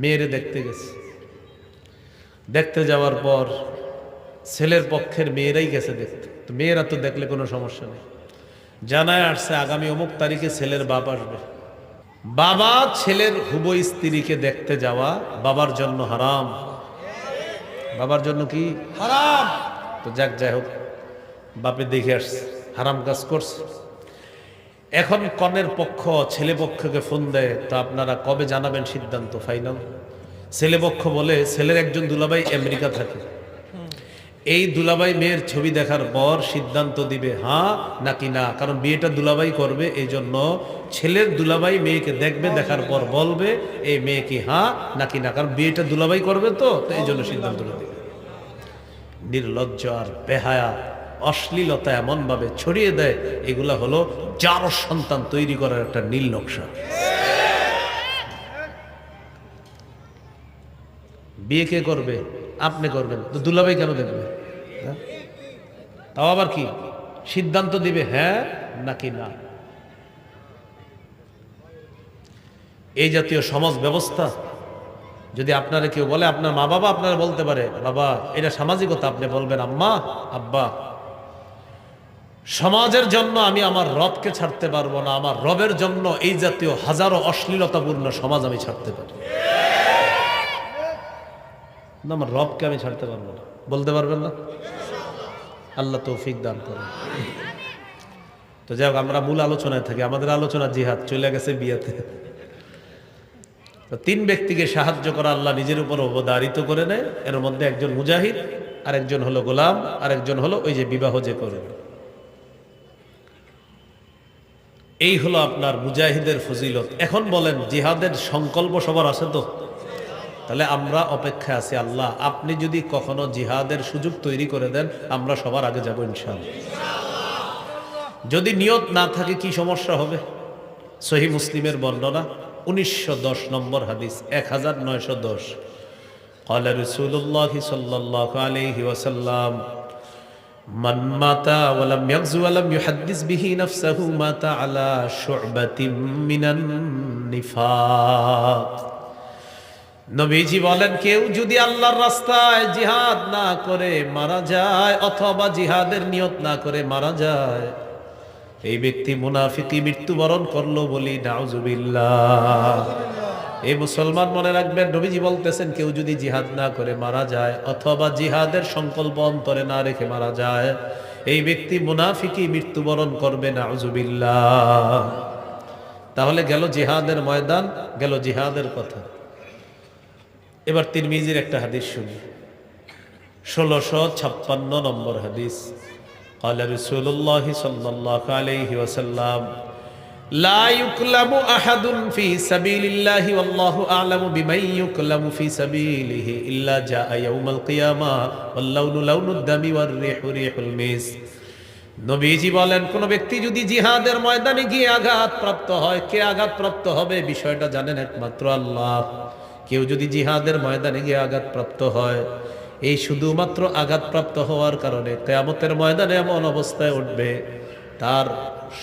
মেয়েরে দেখতে গেছে। দেখতে যাওয়ার পর ছেলের পক্ষের মেয়েরাই গেছে দেখতে, তো মেয়েরা তো দেখলে কোনো সমস্যা নেই। জানায় আসছে আগামী অমুক তারিখে ছেলের বাপ আসবে। বাবা ছেলের হুবু স্ত্রীকে দেখতে যাওয়া বাবার জন্য হারাম। বাবার জন্য কি হারাম? তো যাই হোক, বাপে দেখে আসছে, হারাম কাজ করছে। এখন কনের পক্ষ ছেলে পক্ষকে ফোন দেয়, তো আপনারা কবে জানাবেন সিদ্ধান্ত ফাইনাল? ছেলে পক্ষ বলে ছেলের একজন দুলাভাই আমেরিকা থাকে, এই দুলাভাই মেয়ের ছবি দেখার পর সিদ্ধান্ত দিবে হ্যাঁ নাকি না। কারণ বিয়েটা দুলাভাই করবে, এই জন্য ছেলের দুলাভাই মেয়েকে দেখবে, দেখার পর বলবে এই মেয়ে কি হ্যাঁ নাকি না। কারণ বিয়েটা দুলাভাই করবে, তো এই জন্য সিদ্ধান্ত দিবে। নির্লজ্জ আর বেহায়া অশ্লীলতা এমন ভাবে ছড়িয়ে দেয়, এগুলা হলো যার সন্তান তৈরি করার একটা নীল নকশা। বিয়ে কে করবে? আপনি করবেন, তো দুলাভাই কেন দেখবে? তাও আবার কি সিদ্ধান্ত দিবে হ্যাঁ নাকি না। এই জাতীয় সমাজ ব্যবস্থা যদি আপনারা কেউ বলে, আপনার মা বাবা আপনারা বলতে পারে বাবা এটা সামাজিকতা, আপনি বলবেন আম্মা আব্বা সমাজের জন্য আমি আমার রবকে ছাড়তে পারবো না, আমার রবের জন্য এই জাতীয় হাজারো অশ্লীলতাপূর্ণ সমাজ আমি ছাড়তে পারি না, আমার রবকে আমি ছাড়তে পারবো না, বলতে পারবেন না? আল্লাহ তৌফিক দান করেন। তো যাই হোক, আমরা মূল আলোচনায় থাকি। আমাদের আলোচনা জিহাদ চলে গেছে বিয়েতে। তো তিন ব্যক্তিকে সাহায্য করা আল্লাহ নিজের উপর অবধারিত করে নেয়। এর মধ্যে একজন মুজাহিদ, আর একজন হলো গোলাম, আর একজন হলো ওই যে বিবাহ যে করে। এই হলো আপনার মুজাহিদের ফজিলত। এখন বলেন জিহাদের সংকল্প সবার আছে তো? তাহলে আমরা অপেক্ষায় আছি। আল্লাহ আপনি যদি কখনো জিহাদের সুযোগ তৈরি করে দেন, আমরা সবার আগে যাব ইনশাআল্লাহ। যদি নিয়ত না থাকে কি সমস্যা হবে? সহিহ মুসলিমের বর্ণনা 1910 নম্বর হাদিস, 1910। قال رسول الله صلى الله عليه وسلم من مات ولم يغزو ولم يحدث به نفسه مات على شعبة من النفاق। নবীজি বলেন, কেউ যদি আল্লাহর রাস্তায় জিহাদ না করে মারা যায়, অথবা জিহাদের নিয়ত না করে মারা যায়, এই ব্যক্তি মুনাফিকি মৃত্যুবরণ করলো বলি নাউজুবিল্লাহ। এই মুসলমান মনে রাখবেন, নবীজি বলতেছেন কেউ যদি জিহাদ না করে মারা যায়, অথবা জিহাদের সংকল্প অন্তরে না রেখে মারা যায়, এই ব্যক্তি মুনাফিকি মৃত্যুবরণ করবে নাউজুবিল্লাহ। তাহলে গেল জিহাদের ময়দান, গেল জিহাদের কথা। এবার তিরমিজির একটা হাদিস শুনি, 1656 নম্বর হাদিস। قال رسول الله صلى الله عليه وسلم لا يكلم أحد في سبيل الله والله أعلم بمن يكلم في سبيله إلا جاء يوم القيامة واللون لون الدم والريح ريح المسك। নবীজি বলেন, কোন ব্যক্তি যদি জিহাদের ময়দানে গিয়ে আঘাতপ্রাপ্ত হয়, কে আঘাতপ্রাপ্ত হবে বিষয়টা জানেন একমাত্র আল্লাহ। কেউ যদি জিহাদের ময়দানে গিয়ে আঘাতপ্রাপ্ত হয়, এই শুধুমাত্র আঘাতপ্রাপ্ত হওয়ার কারণে কিয়ামতের ময়দানে এমন অবস্থায় উঠবে, তার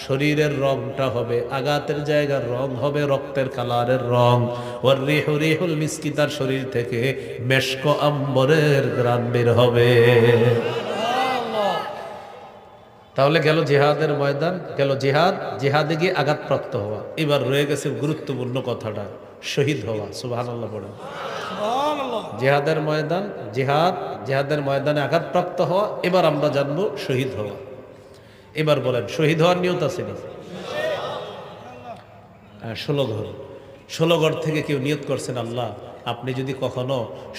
শরীরের রংটা হবে, আঘাতের জায়গার রং হবে রক্তের কালারের রং। ওর রিহুল মিসকি, তার শরীর থেকে মেশক আম্বরের ঘ্রাণ বের হবে। তাহলে গেল জিহাদের ময়দান, গেল জিহাদ, জিহাদে গিয়ে আঘাতপ্রাপ্ত হওয়া। এবার রয়ে গেছে গুরুত্বপূর্ণ কথাটা, শহীদ হওয়া। সুবহানাল্লাহ পড়েন। জিহাদের ময়দান, জিহাদের ময়দানে আঘাতপ্রাপ্ত হওয়া। এবার আমরা জানবো শহীদ হওয়া। এবার বলেন, শহীদ হওয়ার নিয়ত আছে না? 16 ঘর থেকে কেউ নিয়ত করছেন, আল্লাহ আপনি যদি কখনো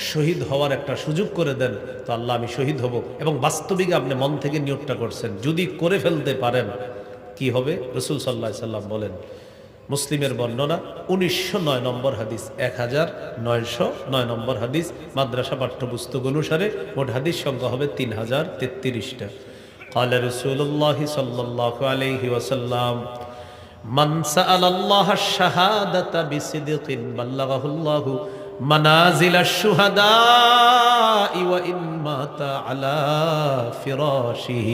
শহীদ হওয়ার একটা সুযোগ করে দেন, তো আল্লাহ আমি শহীদ হব। এবং বাস্তবিক আপনি মন থেকে নিয়তটা করছেন, যদি করে ফেলতে পারেন কি হবে? রাসূল সাল্লাল্লাহু আলাইহি সাল্লাম বলেন, মুসলিমের বর্ণনা 1909 নম্বর হাদিস, 1909 নম্বর হাদিস। মাদ্রাসা পাঠ্যপুস্তক অনুসারে মোট হাদিস সংখ্যা হবে 3033টা। قال رسول الله صلى الله عليه وسلم من سأل الله الشهادة بصدق بلغه الله منازل الشهداء وإن مات على فراشه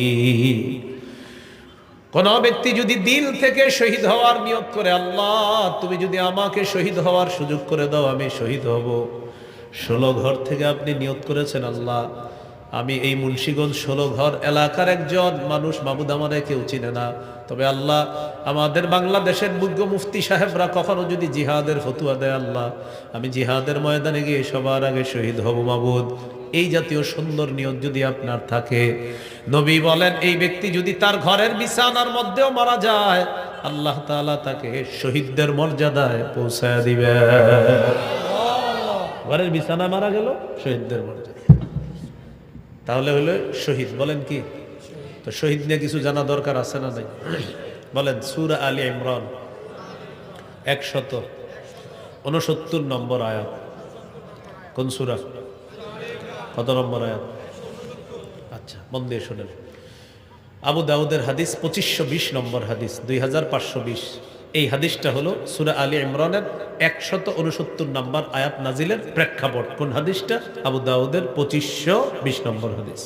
কোন ব্যক্তি যদি দিল থেকে শহীদ হওয়ার নিয়ত করে, আল্লাহ তুমি যদি আমাকে শহীদ হওয়ার সুযোগ করে দাও, আমি শহীদ হব। 16 ঘর থেকে আপনি নিয়ত করেছেন, আল্লাহ আমি এই মুন্সিগঞ্জ 16 ঘর এলাকার একজন মানুষ, মাবুদ আমারে কেউ চিনে না, তবে আল্লাহ আমাদের বাংলাদেশের মুখ্য মুফতি সাহেবরা কখনো যদি জিহাদের ফতুয়া দেয়, আল্লাহ আমি জিহাদের ময়দানে গিয়ে সবার আগে শহীদ হব মাবুদ। এই জাতীয় সুন্দর নিয়ত যদি আপনার থাকে, নবী বলেন এই ব্যক্তি যদি তার ঘরের বিছানার মধ্যেও মারা যায়, আল্লাহ তাআলা তাকে শহীদদের মর্যাদায় পৌঁছায় দিবে। ঘরের বিছানা মারা গেল, শহীদদের মর্যাদা, তাহলে হলো শহীদ। বলেন কি? তো শহীদ নিয়ে কিছু জানা দরকার আছে না নাই? বলেন। সূরা আলী ইমরান 169 নম্বর আয়াত। কোন সূরা? কত নম্বর আয়াত? আচ্ছা, মন দিয়ে শোনেন। আবু দাউদের হাদিস 2520 নম্বর হাদিস, 2520। এই হাদিসটা হলো সূরা আলী ইমরানের 169 নম্বর আয়াত নাজিলের প্রেক্ষাপট। কোন হাদিসটা? আবু দাউদের 2520 নম্বর হাদিস।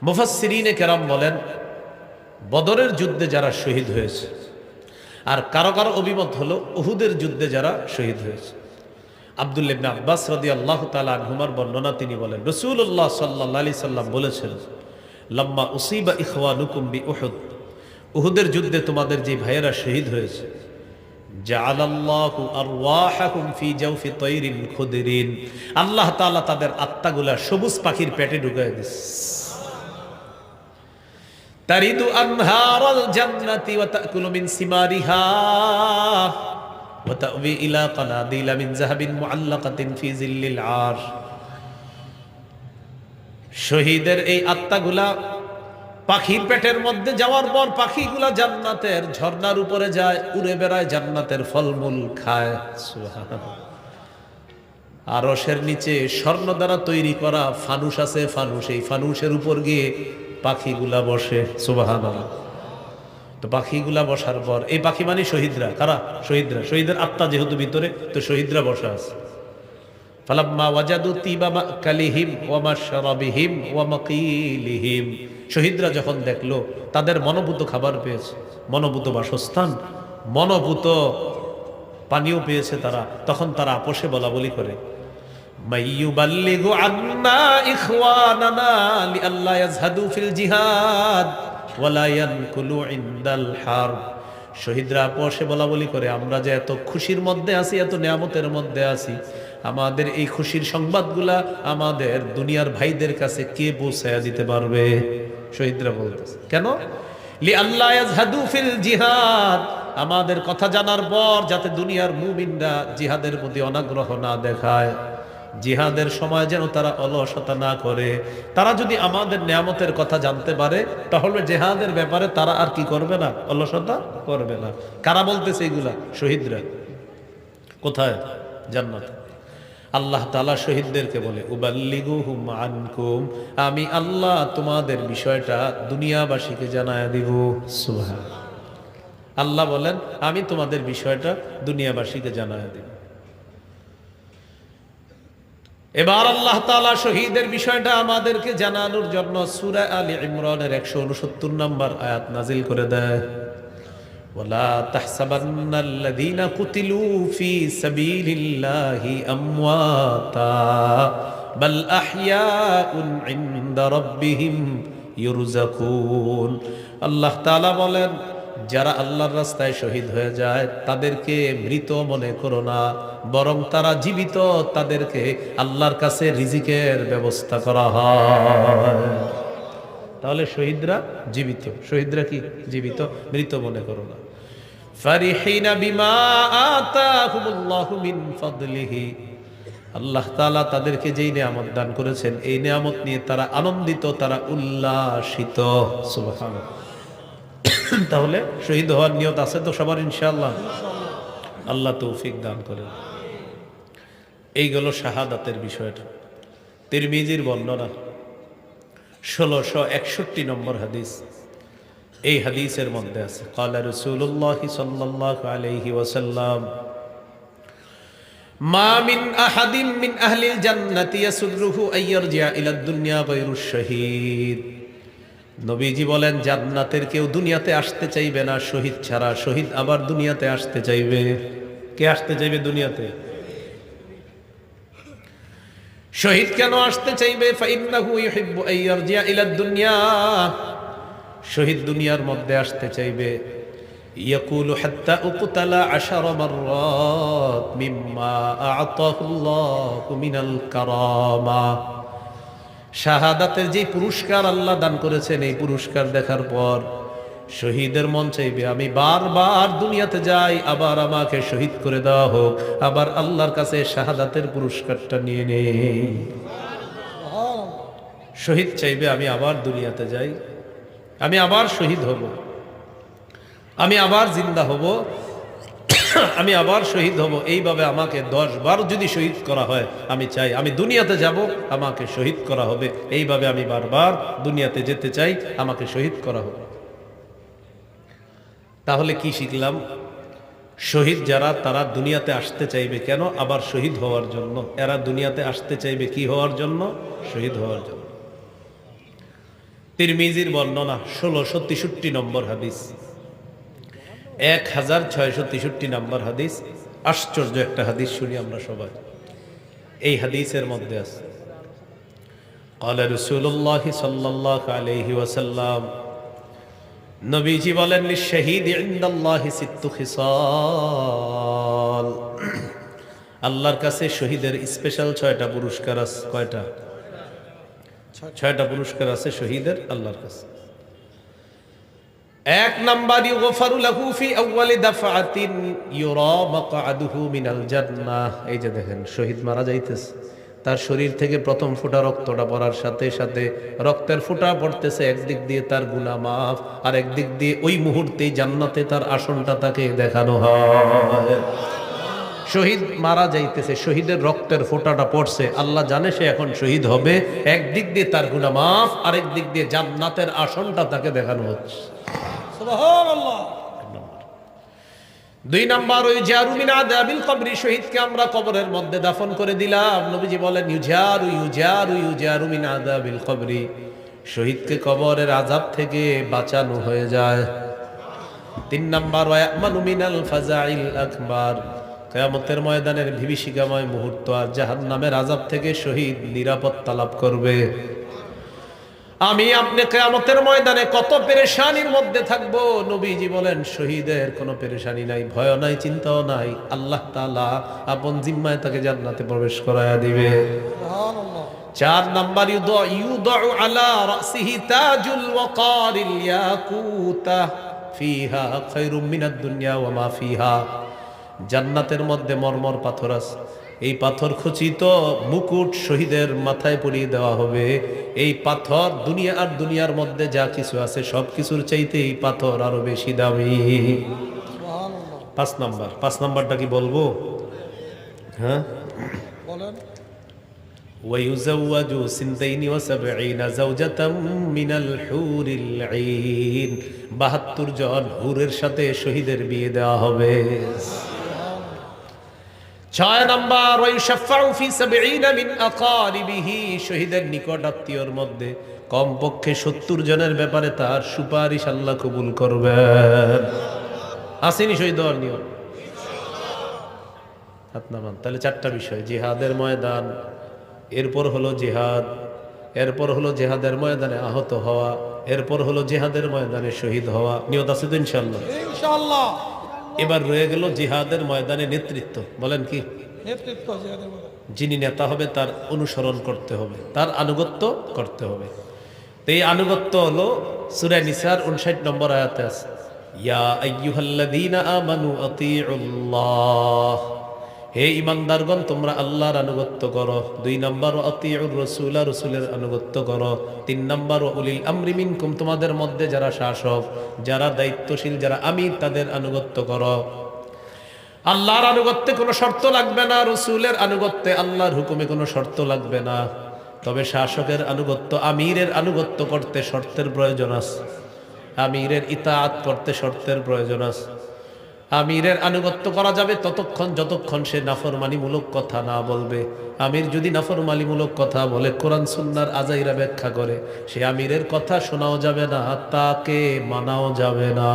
মুফাসসিরিনে কেরাম বলেন, বদরের যুদ্ধে যারা শহীদ হয়েছে, আর কারো কারো অভিমত হলো উহুদের যুদ্ধে যারা শহীদ হয়েছে। আব্দুল্লাহ ইবনে আব্বাস রাদিয়াল্লাহু তাআলা আনহুমার বর্ণনা, তিনি বলেন রাসূলুল্লাহ সাল্লাল্লাহু আলাইহি সাল্লাম বলেছেন, লাম্মা উসিবা ইখওয়ানুকুম বিউহুদ, উহুদের যুদ্ধে তোমাদের যে ভাইয়েরা শহীদ হয়েছে, জাআলাল্লাহু আরওয়াহাকুম ফি জাওফি তায়রিন খুদরিন, আল্লাহ তাআলা তাদের আত্মাগুলা সবুজ পাখির পেটে ঢুকায় দিয়েছে। তারিদু আনহারাল জান্নাতি ওয়া তাকুলু মিন সিমারিহা ওয়া তা'ওয়ি ইলা কানাদিলা মিন যাহাবিন মুআল্লাকাতিন ফি জিল্লিল আরশ। শহীদের এই আত্মাগুলা পাখির পেটের মধ্যে যাওয়ার পর পাখিগুলা জান্নাতের ঝর্ণার উপরে যায়, উড়ে বেড়ায়, জান্নাতের ফলমূল খায়। সুবহানাল্লাহ। আরশের নিচে স্বর্ণ দ্বারা তৈরি করা ফানুস আছে, ফানুস, এই ফানুসের উপর গিয়ে পাখিগুলা বসে। সুবহানাল্লাহ। তো পাখিগুলা বসার পর, এই পাখি মানে শহীদরা। কারা? শহীদরা। শহীদের আত্মা যেহেতু ভিতরে, তো শহীদরা বসা আছে। ফালাম্মা ওয়াজাদু তিবা মাকালিহিম ওয়া মাশরাবিহিম ওয়া মাকিলিহিম, শহীদরা যখন দেখলো তাদের মনোভূত খাবার পেয়েছে, মনোভূত বাসস্থান, মনোভূত পানীয় পেয়েছে তারা, তখন তারা আপোষে বলা বলি করে, মাইয়ুবাল্লিগু আন্না ইখওয়ানানা লিআল্লা ইয়াজহাদু ফিল জিহাদ ওয়া লা ইয়ানকুলু ইনদাল হারব। শহীদরা আপোষে বলা বলি করে, আমরা যে এত খুশির মধ্যে আছি, এত নিয়ামতের মধ্যে আছি, আমাদের এই খুশির সংবাদগুলা আমাদের দুনিয়ার ভাইদের কাছে কে পৌঁছায়া দিতে পারবে? শহীদরা বলতেছে। কেন? লিআল্লা ইয়াজহাদু ফিল জিহাদ, আমাদের কথা জানার পর যাতে দুনিয়ার মুমিনরা জিহাদের প্রতি অনাগ্রহ না দেখায়, জিহাদের সময় যেন তারা অলসতা না করে। তারা যদি আমাদের নিয়ামতের কথা জানতে পারে, তাহলে জিহাদের ব্যাপারে তারা আর কি করবে না? অলসতা করবে না। কারা বলতেছে এগুলা? শহীদরা। কোথায়? জান্নাতে। আল্লাহ তাআলা শহীদদেরকে বলে, উবাল্লিগুহুম আনকুম, আমি আল্লাহ তোমাদের বিষয়টা দুনিয়াবাসীকে জানায়া দিব। সুবহানাল্লাহ। আল্লাহ বলেন, আমি তোমাদের বিষয়টা দুনিয়াবাসীকে জানায়া দিব। এবার আল্লাহ তাআলা শহীদের বিষয়টা আমাদেরকে জানানোর জন্য সূরা আলী ইমরানের 169 নম্বর আয়াত নাজিল করে দেয়, ওয়ালা তাহসাবান্নাল্লাযীনা কুতিলু ফি সাবিলিল্লাহি আমওয়াতা বাল আহইয়াউন ইনদা রাব্বিহিম ইউরযাকুন। আল্লাহ তাআলা বলেন, যারা আল্লাহর রাস্তায় শহীদ হয়ে যায় তাদেরকে মৃত মনে করো না, বরং তারা জীবিত, তাদেরকে আল্লাহর কাছে রিজিকের ব্যবস্থা করা হয়। তাহলে শহীদরা জীবিত। শহীদরা কি? জীবিত। মৃত মনে করো না। ফারিহিনা বিমা আতাহুমুল্লাহু মিন ফাদলিহি, আল্লাহ তাআলা তাদেরকে যেই নিয়ামত দান করেছেন, এই নিয়ামত নিয়ে তারা আনন্দিত, তারা উল্লাসিত। সুবহানাল্লাহ। তাহলে শহীদ হওয়ার নিয়ত আছে তো সবার ইনশাআল্লাহ? আল্লাহ তৌফিক দান করেন। এই গেল শাহাদাতের বিষয়টা। তিরমিজির বর্ণনা 1661 নম্বর হাদিস। এই হাদিসের মধ্যে আছে, ক্বালা রাসূলুল্লাহ সাল্লাল্লাহু আলাইহি ওয়াসাল্লাম, মা মিন আহাদিন মিন আহলিল জান্নাতি ইয়াসুররুহু আইয়ারজিআ ইলা দুনিয়া গায়রুশ শাহীদ। নবীজি বলেন জান্নাতের কেউ দুনিয়াতে আসতে চাইবে না শহীদ ছাড়া, শহীদ আবার দুনিয়াতে আসতে চাইবে। কে আসতে চাইবে দুনিয়াতে? শহীদ কেন আসতে চাইবে? ফাইন্নাহু ইউহিব্বু আন ইয়ারজিআ ইলা দুনিয়া, শহীদ দুনিয়ার মধ্যে আসতে চাইবে। ইয়াকুলু হাত্তা উকতালা 10 মাররাত মিম্মা আ'তাহুল্লাহু মিনাল কারামা, শাহাদাতের যে পুরস্কার আল্লাহ দান করেছেন এই পুরস্কার দেখার পর শহীদের মন চাইবে আমি বারবার দুনিয়াতে যাই, আবার আমাকে শহীদ করে দেওয়া হোক, আবার আল্লাহর কাছে শাহাদাতের পুরস্কারটা নিয়ে নেই। শহীদ চাইবে আমি আবার দুনিয়াতে যাই, আমি আবার শহীদ হব, আমি আবার জিন্দা হব, আমি আবার শহীদ হব। এইভাবে আমাকে 10 বার যদি শহীদ করা হয় আমি চাই আমি দুনিয়াতে যাব, আমাকে শহীদ করা হবে। এইভাবে আমি বারবার দুনিয়াতে যেতে চাই, আমাকে শহীদ করা হবে। তাহলে কি শিখলাম? শহীদ যারা তারা দুনিয়াতে আসতে চাইবে কেন? আবার শহীদ হওয়ার জন্য। এরা দুনিয়াতে আসতে চাইবে কি হওয়ার জন্য? শহীদ হওয়ার জন্য। তিরমিজির বর্ণনা 1663 নম্বর হাদিস, 1663 নম্বর হাদিস। আশ্চর্য একটা হাদিস, শুনি আমরা সবাই। এই হাদিসের মধ্যে আছে قال رسول الله صلى الله عليه وسلم, নবীজি বলেন লিশহীদ ইনদাল্লাহি সিত্তু খিসাল, আল্লাহর কাছে শহীদের স্পেশাল 6টা পুরস্কার আছে। কয়টা? 6টা পুরস্কার আছে শহীদের আল্লাহর কাছে। 1 নাম্বার ইউগফারু লাহু ফি আউয়ালি দাফআতিন ইউরা মাকআদুহু মিনাল জান্নাহ। এই যে দেখেন শহীদ মারা যাইতেছে, তার শরীর থেকে প্রথম ফোঁটা রক্তটা পড়ার সাথে সাথে রক্তের ফোঁটা পড়তেছে, একদিক দিয়ে তার গুনাহ মাফ, আর একদিক দিয়ে ওই মুহূর্তেই জান্নাতে তার আসনটা তাকে দেখানো হয়। শহীদ মারা যাইতেছে, শহীদের রক্তের ফোঁটাটা পড়ছে, আল্লাহ জানে সে এখন শহীদ হবে। একদিক দিয়ে তার গুনাহ মাফ, আরেক দিক দিয়ে জান্নাতের আসনটা তাকে দেখানো হচ্ছে। সুবহানাল্লাহ। 2 নাম্বার ওই জারু মিন আযাবিল কবরি, শহীদকে আমরা কবরের মধ্যে দাফন করে দিলাম। নবীজি বলেন ইউজারু ইউজারু ইউজারু মিন আযাবিল কবরি, শহীদকে কবরের আযাব থেকে বাঁচানো হয়ে যায়। 3 নাম্বার ওয়া ইয়ামানু মিনাল ফাজাইল আকবার, কিয়ামতের ময়দানের বিভীষিকাময় মুহূর্ত আর জাহান্নামের আযাব থেকে শহীদ নিরাপত্তা লাভ করবে। আমি আপনি কিয়ামতের ময়দানে কত পেরেশানির মধ্যে থাকবো, নবীজি বলেন শহীদের কোনো পেরেশানি নাই, ভয় নাই, চিন্তাও নাই। আল্লাহ তাআলা আপন জিম্মায় তাকে জান্নাতে প্রবেশ করায়া দিবে। সুবহানাল্লাহ। 4 নাম্বার ইউদাউ আলা রাসিহি তাজুল ওয়াকারিল ইয়াকুতা ফিহা খায়রুম মিনাদ দুনিয়া ওয়া মা ফিহা, জান্নাতের মধ্যে মরমর পাথর আছে, এই পাথর খচিত মুকুট শহীদের মাথায় পরিয়ে দেওয়া হবে। এই পাথর দুনিয়া আর দুনিয়ার মধ্যে যা কিছু আছে সব কিছুর চাইতে এই পাথর আরো বেশি দামি। 5 নাম্বারটা কি বলবো? হ্যাঁ বলেন। ওয়ায়ুযাওয়াজু সিনতাইনি ওয়া সাবঈনা যাওজাতাম মিনাল হুরিল আইন, 72 জন হুরের সাথে শহীদের বিয়ে দেওয়া হবে। 6 নাম্বার ওয়ায়ুশাফাউ ফি 70 মিন আকারিবিহি, শহীদের নিকট আত্মীয়র মধ্যে কমপক্ষে 70 জনের ব্যাপারে তার সুপারিশ আল্লাহ কবুল করবেন। আসেনি শহীদ হওয়ার নিয়ম? হাত নামান। তাহলে 4টা বিষয়, জিহাদের ময়দান, এরপর হলো জিহাদ, এরপর হলো জিহাদের ময়দানে আহত হওয়া, এরপর হলো জিহাদের ময়দানে শহীদ হওয়া। নিয়ত আছে তো ইনশাআল্লাহ? ইনশাআল্লাহ। এবার রয়ে গেল জিহাদের ময়দানে নেতৃত্ব। বলেন কি? নেতৃত্ব। যিনি নেতা হবে তার অনুসরণ করতে হবে, তার আনুগত্য করতে হবে। তো এই আনুগত্য হলো সূরা নিসার 59 নম্বর আয়াতে আছে, ইয়া আইয়ুহাল্লাযীনা আমানু আতিউল্লাহ, হে ইমানদারগণ তোমরা আল্লাহর আনুগত্য করো। 2 নাম্বার আতিউর রাসূল, রাসূলের আনুগত্য করো। 3 নাম্বার উলিল আমরি মিনকুম, তোমাদের মধ্যে যারা শাসক, যারা দায়িত্বশীল, যারা আমির, তাদের আনুগত্য করো। আল্লাহর আনুগত্যে কোনো শর্ত লাগবে না, রাসূলের আনুগত্যে আল্লাহর হুকুমে কোনো শর্ত লাগবে না। তবে শাসকের আনুগত্য, আমিরের আনুগত্য করতে শর্তের প্রয়োজন আছে, আমিরের ইতাআত করতে শর্তের প্রয়োজন আছে। আমিরের আনুগত্য করা যাবে ততক্ষণ যতক্ষণ সে নাফরমানিমূলক কথা না বলবে। আমির যদি নাফরমানিমূলক কথা বলে, কোরআন সুন্নাহর আজাইরা ব্যাখ্যা করে, সে আমিরের কথা শোনাও যাবে না, তাকে মানাও যাবে না।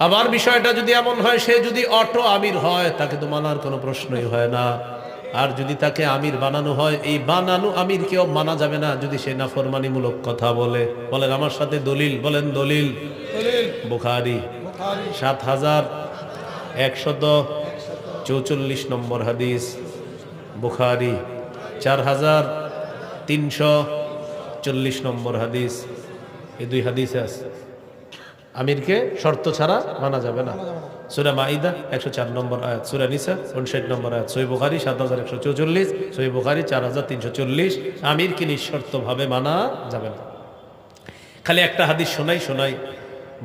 আবার বিষয়টা যদি এমন হয়, সে যদি অটো আমির হয়, তাকে তো মানার কোনো প্রশ্নই হয় না। আর যদি তাকে আমির বানানো হয়, এই বানানো আমিরকেও মানা যাবে না যদি সে নাফরমানিমূলক কথা বলে। বলেন আমার সাথে দলিল, বলেন দলিল। বুখারী ৭,১44 নম্বর হাদিস, বুখারী ৪,৩40 নম্বর হাদিস। এই দুই হাদিসে আছে আমিরকে শর্ত ছাড়া মানা যাবে না। সূরা মাইদা ১০৪ নম্বর আয়াত, সূরা নিসা ৫৯ নম্বর আয়াত, সহিহ বুখারী ৭,১৪৪, সহিহ বুখারী ৪,৩৪০। আমিরকে নিঃশর্তভাবে মানা যাবে না। খালি একটা হাদিস শোনাই,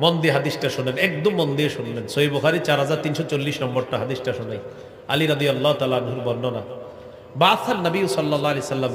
মন দিয়ে হাদিসটা শোনেন, একদম মন দিয়ে শুনবেন। সহিহ বুখারী ৪,৩৪০ নম্বরটা হাদিসটা শোনাই। আলী রাদিয়াল্লাহু তাআলা আনহুর বর্ণনা, বাআসান নবী সাল্লাল্লাহু আলাইহি সাল্লাম